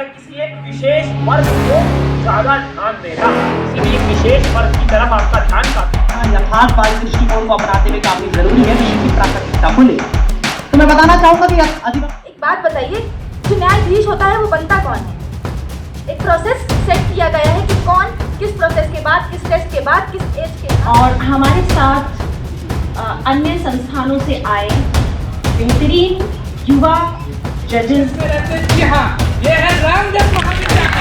है किसी एक विशेष वर्ग को ज्यादा ध्यान देना, किसी भी एक विशेष वर्ग की तरफ आपका ध्यान काफी यथार्थवादी दृष्टिकोण को अपनाते हुए काफी जरूरी है विषय की प्रासंगिकता को लेकर। तो मैं बताना चाहूंगा कि एक बात बताइए, जो न्यायाधीश होता है वो बनता कौन है? एक प्रोसेस सेट किया गया है कि कौन किस प्रोसेस के बाद, किस टेस्ट के बाद, किस एज के बाद। और हमारे साथ अन्य संस्थानों से आए बेहतरीन युवा जजेस। जी हाँ, ये है रामजस महाविद्यालय।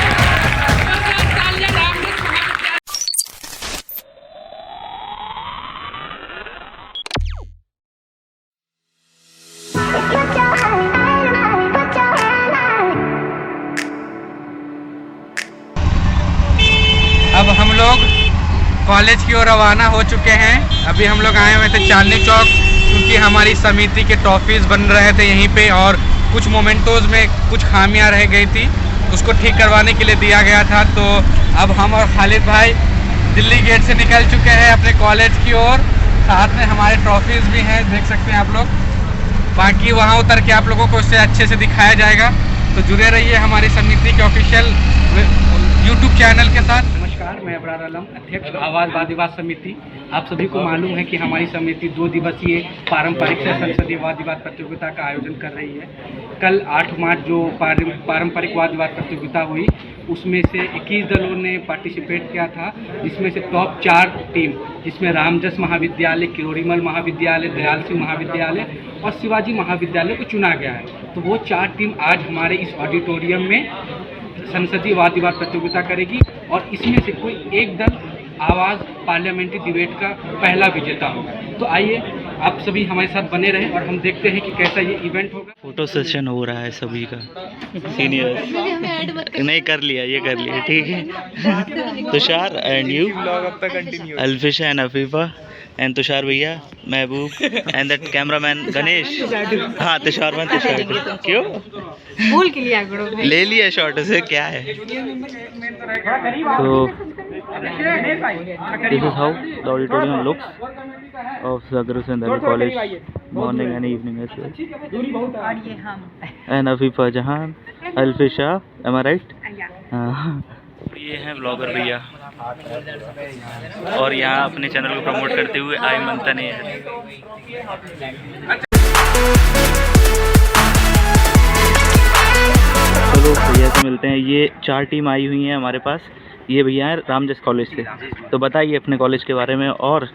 अब हम लोग कॉलेज की ओर रवाना हो चुके हैं। अभी हम लोग आए हुए थे चांदनी चौक, क्योंकि हमारी समिति के ट्रॉफीज़ बन रहे थे यहीं पे और कुछ मोमेंटोज में कुछ खामियां रह गई थी, उसको ठीक करवाने के लिए दिया गया था। तो अब हम और खालिद भाई दिल्ली गेट से निकल चुके हैं अपने कॉलेज की ओर। साथ में हमारे ट्रॉफीज़ भी हैं, देख सकते हैं आप लोग। बाकी वहाँ उतर के आप लोगों को उससे अच्छे से दिखाया जाएगा, तो जुड़े रहिए हमारी समिति के ऑफिशियल यूट्यूब चैनल के साथ। नमस्कार, मैं अबरार आलम, अध्यक्ष आवाज़ वाद विवाद समिति। आप सभी को मालूम है कि हमारी समिति 2 दिवसीय पारंपरिक से संसदीय वाद विवाद प्रतियोगिता का आयोजन कर रही है। कल 8 मार्च जो पारंपरिक वाद विवाद प्रतियोगिता हुई, उसमें से 21 दलों ने पार्टिसिपेट किया था, जिसमें से टॉप 4 टीम, जिसमें रामजस महाविद्यालय, किरोड़ीमल महाविद्यालय, दयाल सिंह महाविद्यालय और शिवाजी महाविद्यालय को चुना गया है। तो वो 4 टीम आज हमारे इस ऑडिटोरियम में संसदीय वाद विवाद प्रतियोगिता करेगी और इसमें से कोई एक दल आवाज़ पार्लियामेंट्री डिबेट का पहला विजेता होगा। तो आइए आप सभी हमारे साथ बने रहें और हम देखते हैं कि कैसा ये इवेंट होगा। फोटो सेशन हो रहा है सभी का, सीनियर्स नहीं कर लिया, ये कर लिया, ठीक है। Tushar and you, Alfisha and Afifa and Tushar भैया, Mehboob and that cameraman Ganesh. हाँ, तुषार मैन, तुषार क्यों भूल के लिया करो, ले लिया शॉर्ट से, क्या है। तो this is how the auditorium looks of Zakir Hussain college, morning and evening as well. And Afifa Jahan, Alfisha, M I right? ये हैं ब्लॉगर भैया, और यहाँ अपने चैनल को प्रमोट करते हुए आई मनता ने। चलो भैया से मिलते हैं। ये 4 टीम आई हुई हैं हमारे पास। ये भैया हैं रामजस कॉलेज से, तो बताइए अपने कॉलेज के बारे में और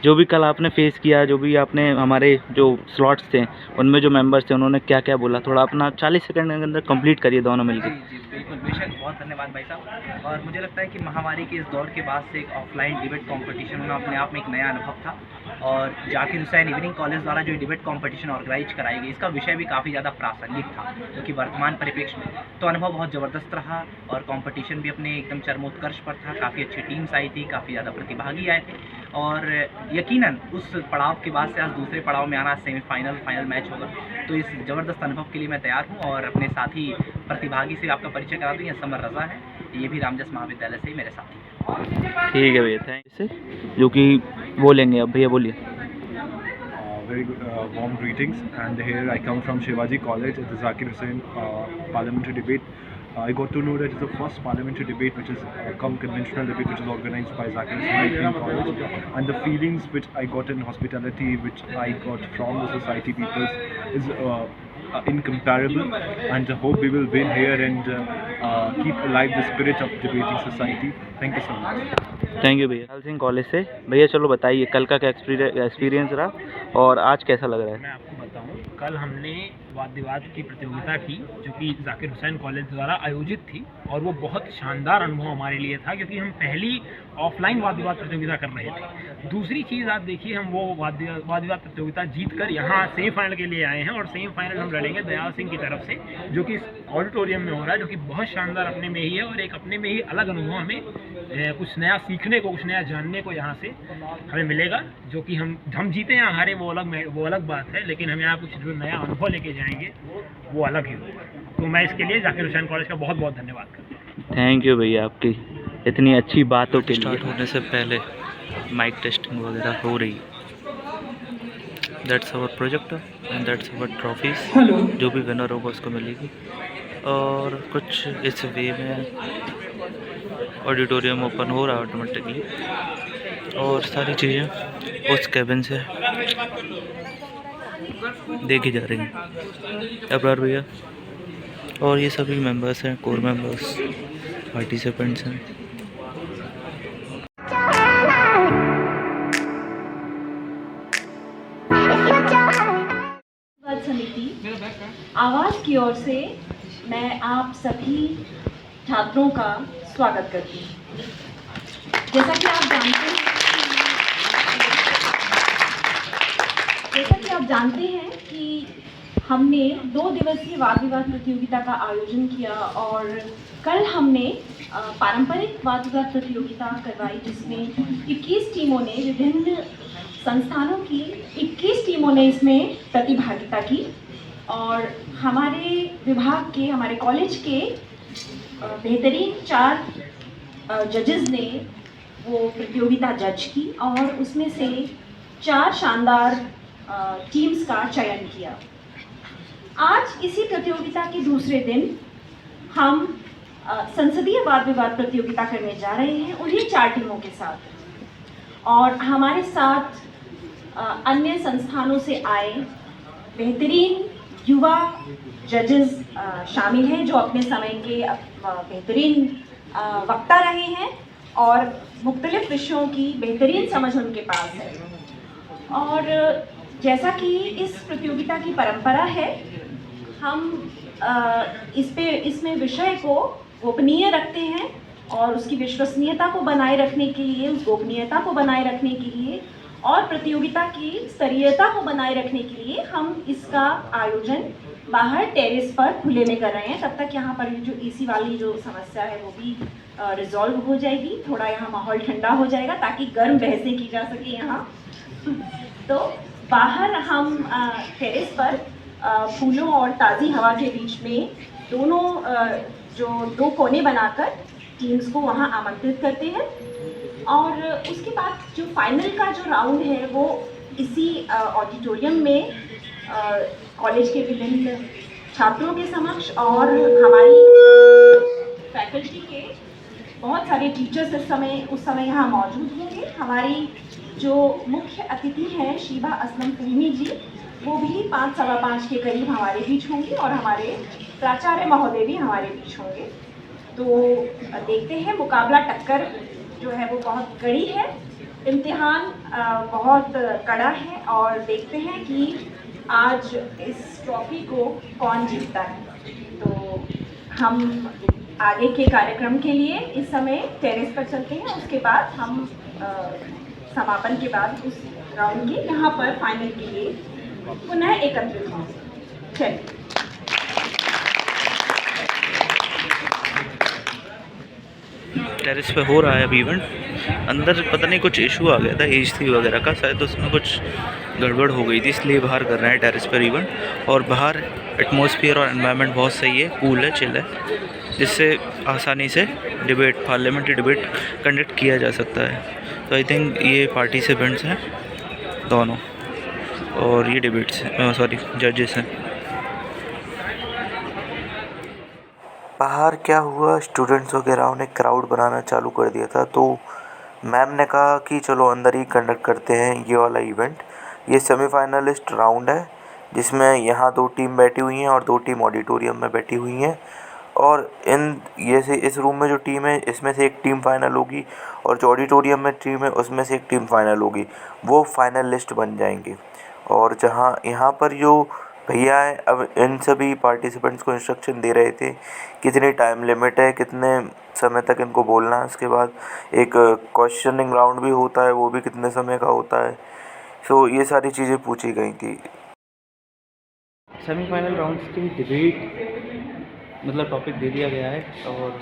जो भी कल आपने फेस किया, जो भी आपने हमारे जो स्लॉट्स थे उनमें जो मेंबर्स थे उन्होंने क्या क्या बोला, थोड़ा अपना 40 सेकंड के अंदर कंप्लीट करिए दोनों मिलकर। जी बिल्कुल, बेशक, बहुत धन्यवाद भाई साहब। और मुझे लगता है कि महामारी के इस दौर के बाद से एक ऑफलाइन डिबेट कंपटीशन होना अपने आप में एक नया अनुभव था, और ज़ाकिर हुसैन इवनिंग कॉलेज द्वारा जो डिबेट कंपटीशन ऑर्गेनाइज कराई गई, इसका विषय भी काफ़ी ज़्यादा प्रासंगिक था, क्योंकि वर्तमान परिप्रेक्ष्य में तो अनुभव बहुत ज़बरदस्त रहा और कंपटीशन भी अपने एकदम चरमोत्कर्ष पर था। काफ़ी अच्छी टीम्स आई थी, काफ़ी ज़्यादा प्रतिभागी आए थे, और यकीनन उस पड़ाव के बाद से आज दूसरे पड़ाव में आना, सेमीफाइनल फाइनल मैच होगा। तो इस ज़बरदस्त अनुभव के लिए मैं तैयार हूँ, और अपने साथी प्रतिभागी से आपका परिचय करा दूँ। ये समर रज़ा है, ये भी रामजस महाविद्यालय से ही मेरे साथी हैं। ठीक है भैया, थैंक यू। जो कि बोलेंगे अब, भैया बोलिए। Very good, warm greetings, and here I come from Shivaji College at the Zakir Hussain parliamentary debate. I got to know that it's the first parliamentary debate which is conventional debate which is organized by Zakir Hussain College, and the feelings which I got in hospitality, which I got from the society peoples, is incomparable, and I hope we will win here and keep alive the spirit of debating society. Thank you so much. Thank you भैया। Dayal Singh college से भैया, चलो बताइए कल का क्या experience रहा और आज कैसा लग रहा है। मैं आपको बताऊं, कल हमने वाद विवाद की प्रतियोगिता की जो कि ज़ाकिर हुसैन कॉलेज द्वारा आयोजित थी, और वो बहुत शानदार अनुभव हमारे लिए था, क्योंकि हम पहली ऑफलाइन वाद विवाद प्रतियोगिता कर रहे थे। दूसरी चीज़ आप देखिए, हम वो वाद विवाद प्रतियोगिता जीत कर यहाँ सेमीफाइनल के लिए आए हैं, और सेमीफाइनल हम लड़ेंगे दयाल सिंह की तरफ से, जो कि ऑडिटोरियम में हो रहा है, जो कि बहुत शानदार अपने में ही है, और एक अपने में ही अलग अनुभव हमें कुछ नया सीखने को, कुछ नया जानने को यहाँ से हमें मिलेगा। जो कि हम जीते या हारे वो अलग बात है, लेकिन हम यहाँ कुछ जो नया अनुभव लेके जाएंगे वो अलग ही होगा। तो मैं इसके लिए ज़ाकिर हुसैन कॉलेज का बहुत बहुत धन्यवाद करता हूँ। थैंक यू भैया आपकी इतनी अच्छी बातों के लिए। स्टार्ट होने से पहले माइक टेस्टिंग वगैरह हो रही है। That's our projector and that's our trophies. जो भी विनर होगा उसको मिलेगी। और कुछ इस वे में ऑडिटोरियम ओपन हो रहा है ऑटोमेटिकली, और सारी चीज़ें उस कैबिन से देखी जा रही हैं। अबरार भैया और ये सभी मेंबर्स हैं, कोर मेंबर्स, पार्टिसिपेंट्स हैं। समिति आवाज की ओर से मैं आप सभी छात्रों का स्वागत करती हूँ। जैसा कि आप जानते हैं कि हमने 2 दिवसीय वाद विवाद प्रतियोगिता का आयोजन किया और कल हमने पारंपरिक वाद विवाद प्रतियोगिता करवाई, जिसमें 21 टीमों ने, विभिन्न संस्थानों की 21 टीमों ने इसमें प्रतिभागिता की और हमारे विभाग के, हमारे कॉलेज के बेहतरीन 4 जजेस ने वो प्रतियोगिता जज की और उसमें से 4 शानदार टीम्स का चयन किया। आज इसी प्रतियोगिता के दूसरे दिन हम संसदीय वाद विवाद प्रतियोगिता करने जा रहे हैं उन्हीं 4 टीमों के साथ, और हमारे साथ अन्य संस्थानों से आए बेहतरीन युवा जजेस शामिल हैं जो अपने समय के बेहतरीन वक्ता रहे हैं और मुख्तलिफ विषयों की बेहतरीन समझ उनके पास है। और जैसा कि इस प्रतियोगिता की परंपरा है, हम इसमें विषय को गोपनीय रखते हैं और उसकी विश्वसनीयता को बनाए रखने के लिए, उस गोपनीयता को बनाए रखने के लिए और प्रतियोगिता की स्तरीयता को बनाए रखने के लिए हम इसका आयोजन बाहर टेरेस पर खुले में कर रहे हैं। तब तक यहाँ पर जो एसी वाली जो समस्या है वो भी रिजॉल्व हो जाएगी, थोड़ा यहाँ माहौल ठंडा हो जाएगा ताकि गर्म बहसें की जा सके यहाँ। तो बाहर हम टेरेस पर फूलों और ताज़ी हवा के बीच में दोनों जो 2 कोने बनाकर टीम्स को वहाँ आमंत्रित करते हैं और उसके बाद जो फाइनल का जो राउंड है वो इसी ऑडिटोरियम में कॉलेज के विभिन्न छात्रों के समक्ष और हमारी फैकल्टी के बहुत सारे टीचर्स उस समय यहाँ मौजूद होंगे। हमारी जो मुख्य अतिथि हैं शीबा असलम फ़हीमी जी, वो भी 5 सवा 5 के करीब हमारे बीच होंगी और हमारे प्राचार्य महोदय भी हमारे बीच होंगे। तो देखते हैं, मुकाबला टक्कर जो है वो बहुत कड़ी है, इम्तिहान बहुत कड़ा है और देखते हैं कि आज इस ट्रॉफी को कौन जीतता है। तो हम आगे के कार्यक्रम के लिए इस समय टेरेस पर चलते हैं, उसके बाद हम समापन के बाद उस राउंड के यहाँ पर फाइनल के लिए पुनः एकत्रित होंगे। चलिए। टेरेस पे हो रहा है अभी इवेंट। अंदर पता नहीं कुछ इशू आ गया था AC वगैरह का, शायद उसमें कुछ गड़बड़ हो गई थी, इसलिए बाहर कर रहे हैं टेरेस पर इवेंट। और बाहर एटमॉस्फेयर और एनवायरनमेंट बहुत सही है, कूल है, चिल है, जिससे आसानी से डिबेट, पार्लियामेंट्री डिबेट कंडक्ट किया जा सकता है। तो आई थिंक ये पार्टिसिपेंट्स हैं दोनों और ये डिबेट्स हैं, सॉरी जजेस हैं। बाहर क्या हुआ, स्टूडेंट्स वगैरह ने क्राउड बनाना चालू कर दिया था, तो मैम ने कहा कि चलो अंदर ही कंडक्ट करते हैं ये वाला इवेंट। ये सेमीफाइनलिस्ट राउंड है जिसमें यहाँ 2 टीम बैठी हुई हैं और 2 टीम ऑडिटोरियम में बैठी हुई हैं, और इस रूम में जो टीम है इसमें से एक टीम फाइनल होगी और जो ऑडिटोरियम में टीम है उसमें से एक टीम फाइनल होगी, वो फाइनलिस्ट बन जाएंगे। और जहाँ यहाँ पर जो भैया है, अब इन सभी पार्टिसिपेंट्स को इंस्ट्रक्शन दे रहे थे कितनी टाइम लिमिट है, कितने समय तक इनको बोलना है। उसके बाद एक क्वेश्चनिंग राउंड भी होता है, वो भी कितने समय का होता है। सो ये सारी चीज़ें पूछी गई थी। सेमीफाइनल राउंड्स की डिबेट मतलब टॉपिक दे दिया गया है और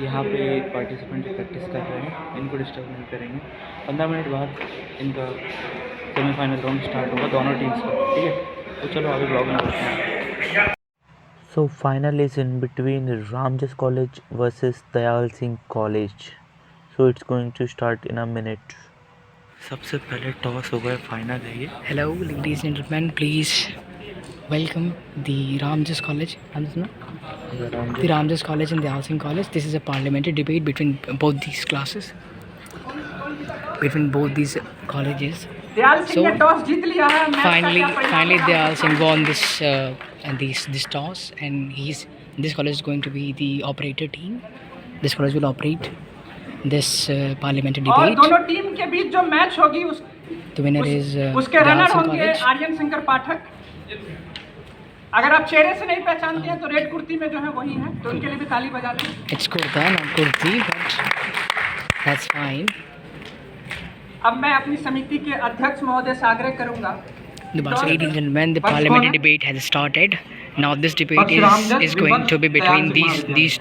यहाँ पे पार्टिसिपेंट प्रैक्टिस कर रहे हैं, इनको डिस्टर्ब नहीं करेंगे। 15 मिनट बाद इनका सेमीफाइनल राउंड स्टार्ट होगा दोनों टीम्स का, ठीक है। तो चलो आगे ब्लॉग में बढ़ते हैं। So final is in between Ramjas college versus Dayal Singh college. So it's going to start in a minute. सबसे पहले टॉस हो गया, फाइनल है ये। Hello, ladies and gentlemen, please welcome the Ramjas College. The Ramjas College and the Dayal Singh College. This is a parliamentary debate between both these classes, between both these colleges. So finally Dayal Singh won this toss, and this college is going to be the operator team. This college will operate this parliamentary और debate. दोनों team के बीच जो match होगी The winner is उसके Dayal runner Singh होंगे College. Aryan Shankar पाठक। अगर आप चेहरे से नहीं पहचानते हैं तो रेड कुर्ती में जो है वही है, तो उनके लिए भी ताली बजा लें। It's kurta, not kurti, but that's fine. अब मैं अपनी समिति के अध्यक्ष महोदय से आग्रह करूंगा। So, ladies and gentlemen, the parliamentary debate has started. Now this debate is going to be between these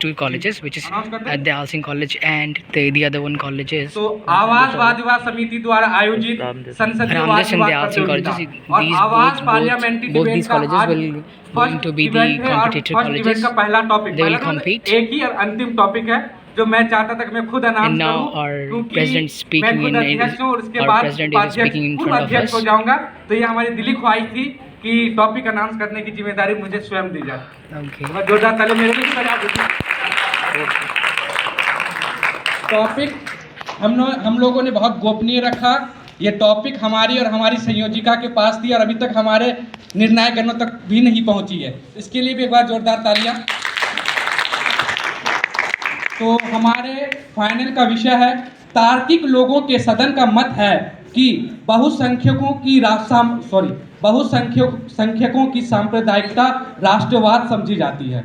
two colleges, which is Dayal Singh College and the other one college is तो आवाज वाद विवाद समिति द्वारा आयोजित संसदीय वाद Ramjas and विवाद Dayal Singh प्रतियोगिता colleges. और आवाज पार्लियामेंट्री Both डिबेट these का colleges आज will going to be the event है और competitor फर्स्ट डिबेट colleges. का पहला टॉपिक They will compete. एक ही और अंतिम टॉपिक है जो मैं चाहता था कि मैं खुद And अनाउंस now करूं our क्योंकि president speaking मैं खुद in अध्यक्ष हूं और उसके our बाद president is speaking in front of अध्यक्ष us. हो जाऊंगा, तो ये हमारी दिली ख्वाहिश थी कि टॉपिक अनाउंस करने की जिम्मेदारी मुझे स्वयं दी जाए। Okay. मैं जोरदार ताली मेरे लिए बजा दीजिए। टॉपिक हम लोगों ने बहुत गोपनीय रखा। ये टॉपिक हमारी और हमारी संयोजिका के पास थी और अभी तक हमारे निर्णायक गणों तक भी नहीं पहुंची है। इसके लिए भी एक बार जोरदार तालियां। तो हमारे फाइनल का विषय है तार्किक लोगों के सदन का मत है कि बहुसंख्यकों की सांप्रदायिकता राष्ट्रवाद समझी जाती है।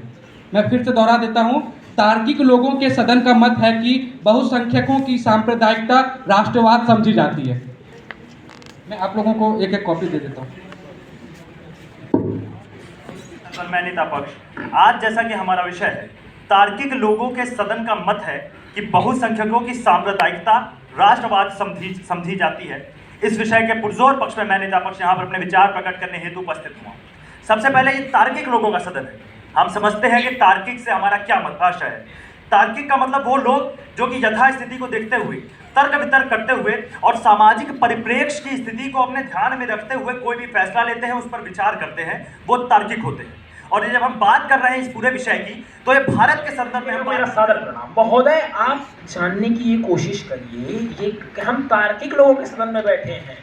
मैं फिर से दोहरा देता हूं, तार्किक लोगों के सदन का मत है कि बहुसंख्यकों की सांप्रदायिकता राष्ट्रवाद समझी जाती है। मैं आप लोगों को एक एक कॉपी दे देता हूं। सम्मानित पक्ष, आज जैसा कि हमारा विषय है तार्किक लोगों के सदन का मत है कि बहुसंख्यकों की सांप्रदायिकता राष्ट्रवाद समझी जाती है, इस विषय के पुरजोर पक्ष में मैं नेता पक्ष यहाँ पर अपने विचार प्रकट करने हेतु उपस्थित हुआ। सबसे पहले ये तार्किक लोगों का सदन है। हम समझते हैं कि तार्किक से हमारा क्या मतभाषा है। तार्किक का मतलब वो लोग जो कि यथास्थिति को देखते हुए, तर्क वितर्क करते हुए और सामाजिक परिप्रेक्ष्य की स्थिति को अपने ध्यान में रखते हुए कोई भी फैसला लेते हैं, उस पर विचार करते हैं, वो तार्किक होते हैं। और जब हम बात कर रहे हैं इस पूरे विषय की, तो ये भारत के संदर्भ में मेरा सादर प्रणाम महोदय। आप जानने की ये कोशिश करिए, ये हम तार्किक लोगों के सदन में बैठे हैं।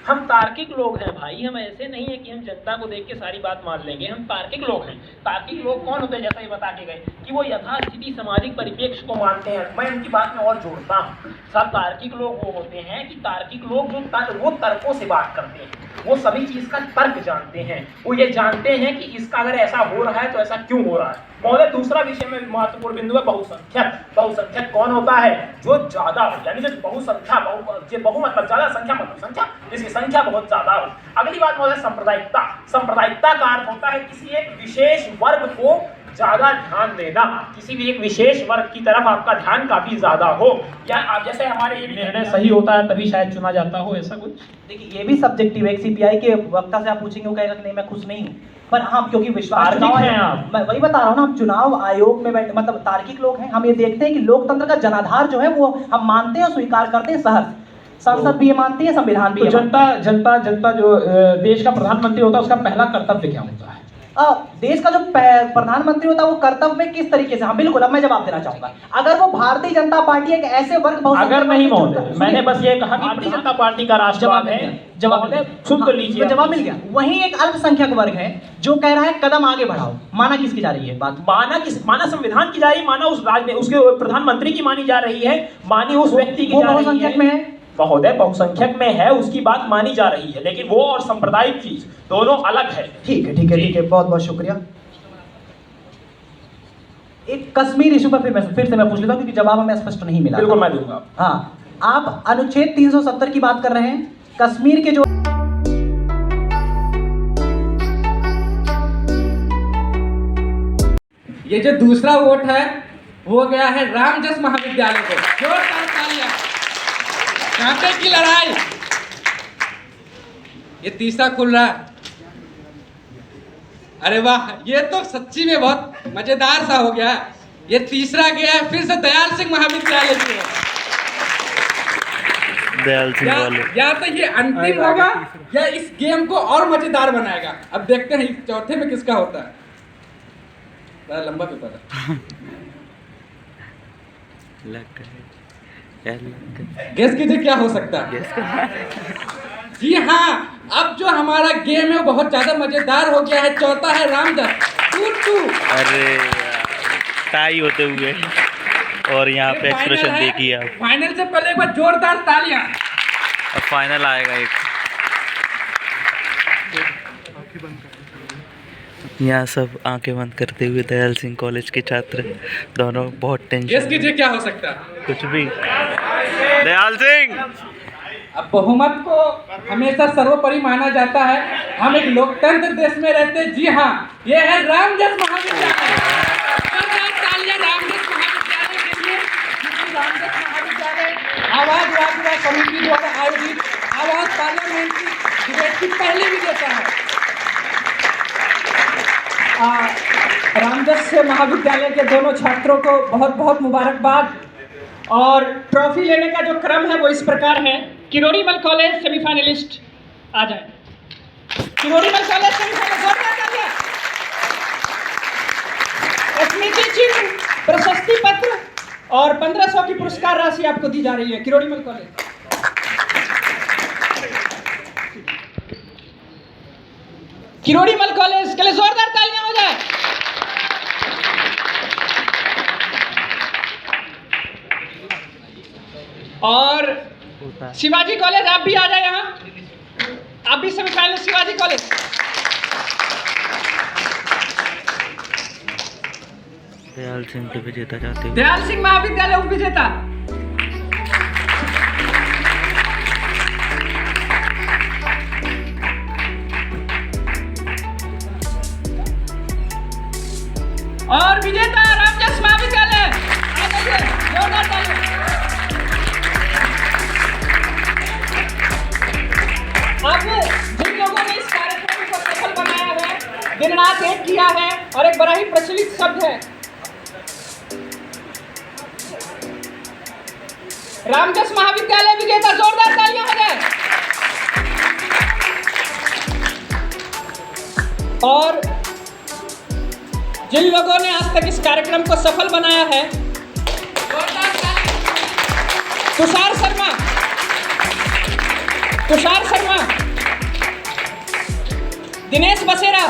हम तार्किक लोग हैं भाई, हम ऐसे नहीं है कि हम जनता को देख के सारी बात मान लेंगे। हम तार्किक लोग हैं। तार्किक लोग कौन होते हैं? जैसा ये बता के गए कि वो यथास्थिति सामाजिक परिप्रेक्ष्य को मानते हैं। मैं उनकी बात में और जोड़ता हूँ। सब तार्किक लोग वो होते हैं कि तार्किक लोग जो वो तर्कों से बात करते हैं, वो सभी चीज़ का तर्क जानते हैं। वो ये जानते हैं कि इसका अगर ऐसा हो रहा है तो ऐसा क्यों हो रहा है। महोदय, दूसरा विषय में महत्वपूर्ण बिंदु है बहुसंख्यक। बहुसंख्यक कौन होता है? जो ज्यादा हो, यानी जो बहुसंख्या बहु मतलब ज्यादा संख्या मतलब संख्या जिसकी संख्या बहुत ज्यादा हो। अगली बात महोदय सांप्रदायिकता। सांप्रदायिकता का अर्थ होता है किसी एक विशेष वर्ग को ज्यादा ध्यान देना, किसी भी एक विशेष वर्ग की तरफ आपका ध्यान काफी ज्यादा हो, या आप जैसे हमारे ये निर्णय सही होता है तभी शायद चुना जाता हो, ऐसा कुछ। देखिए, ये भी सब्जेक्टिव है। एक सीपीआई के वक्ता से आप पूछेंगे, वो कहेगा कि नहीं मैं खुश नहीं हूँ, पर हम क्योंकि विश्वास चुनाव है, मैं वही बता रहा हूँ ना, हम चुनाव आयोग में मतलब तार्किक लोग हैं। हम ये देखते हैं कि लोकतंत्र का जनाधार जो है वो हम मानते हैं और स्वीकार करते हैं। संसद भी ये मानती है, संविधान भी। तो जनता जो देश का प्रधानमंत्री होता है उसका पहला कर्तव्य क्या होता है? देश का जो प्रधानमंत्री होता है वो कर्तव्य में किस तरीके से, हाँ बिल्कुल, अब मैं जवाब देना चाहूंगा। अगर वो भारतीय जनता पार्टी एक ऐसे वर्ग, अगर नहीं महोदय, मैंने बस ये कहा कि भारतीय जनता पार्टी का राष्ट्रवाद है। जवाब सुन तो लीजिए, जवाब मिल गया। वहीं एक अल्पसंख्यक वर्ग है जो कह रहा है कदम आगे बढ़ाओ। माना किसकी जा रही है बात? माना संविधान की जा रही है, माना उस राज्य उसके प्रधानमंत्री की मानी जा रही है, मानी उस व्यक्ति की जा रही है। महोदय, बहुसंख्यक में है, उसकी बात मानी जा रही है, लेकिन वो और सांप्रदायिक चीज दोनों अलग है। ठीक है, बहुत बहुत शुक्रिया। एक कश्मीर इशू पर फिर से मैं पूछ लेता हूँ, क्योंकि जवाब हमें स्पष्ट नहीं मिला। बिल्कुल मैं दूंगा। हाँ, आप अनुच्छेद 370 की बात कर रहे हैं। कश्मीर के जो ये जो दूसरा वोट है वो गया है रामजस महाविद्यालय को। जोरदार तालियां। कांटे की लड़ाई। ये तीसरा खुल रहा है। अरे वाह, ये तो सच्ची में बहुत मजेदार सा हो गया। ये तीसरा गया है फिर से दयाल सिंह महाविद्यालय से। दयाल सिंह कॉलेज। या तो ये अंतिम होगा या इस गेम को और मजेदार बनाएगा। अब देखते हैं इस चौथे में किसका होता है। बड़ा लंबा पेपर है। गेस कीजिए क्या हो सकता है। जी हाँ, अब जो हमारा गेम है वो बहुत ज्यादा मजेदार हो गया है। चौथा है रामजस 2-2। अरे टाई होते हुए, और यहाँ पे एक्सप्रेशन देखिए आप। फाइनल से पहले एक बार जोरदार तालियां। अब फाइनल आएगा एक। यहाँ सब आंखें बंद करते हुए दयाल सिंह कॉलेज के छात्र दोनों बहुत टेंशन। गेस कीजिए क्या हो सकता है। कुछ भी। दयाल सिंह। अब बहुमत को हमेशा सर्वोपरि माना जाता है। हम एक लोकतंत्र देश में रहते हैं। जी हाँ, ये है रामजस महाविद्यालय। तालियां रामजस महाविद्यालय के लिए, क्योंकि रामजस महाविद्यालय आवाज वाद कमेटी द्वारा आयोजित आवाज पार्लियामेंट्री डिबेट की पहली विजेता है। रामजस महाविद्यालय के दोनों छात्रों को बहुत बहुत मुबारकबाद। और ट्रॉफी लेने का जो क्रम है वो इस प्रकार है। किरोड़ीमल कॉलेज सेमीफाइनलिस्ट आ जाए। किरोड़ीमल कॉलेज सेमीफाइनल, स्मृति चिन्ह, प्रशस्ति पत्र और 1500 की पुरस्कार राशि आपको दी जा रही है। किरोड़ीमल कॉलेज। किरोड़ीमल कॉलेज के लिए जोरदार तालियां हो जाए। और शिवाजी कॉलेज आप भी आ जाए यहाँ। आप भी सेमीफाइनल शिवाजी कॉलेज। दयाल सिंह के विजेता जाते हुए। दयाल सिंह महाविद्यालय उप विजेता। और विजेता रामजस महाविद्यालय। जोरदार तालियां। अब जिन लोगों ने इस कार्यक्रम को सफल बनाया है, दिन रात एक किया है, और एक बड़ा ही प्रचलित शब्द है रामजस महाविद्यालय विजेता। जोरदार तालियां हो जाए। और जिन लोगों ने आज तक इस कार्यक्रम को सफल बनाया है, तुषार शर्मा, दिनेश बसेरा,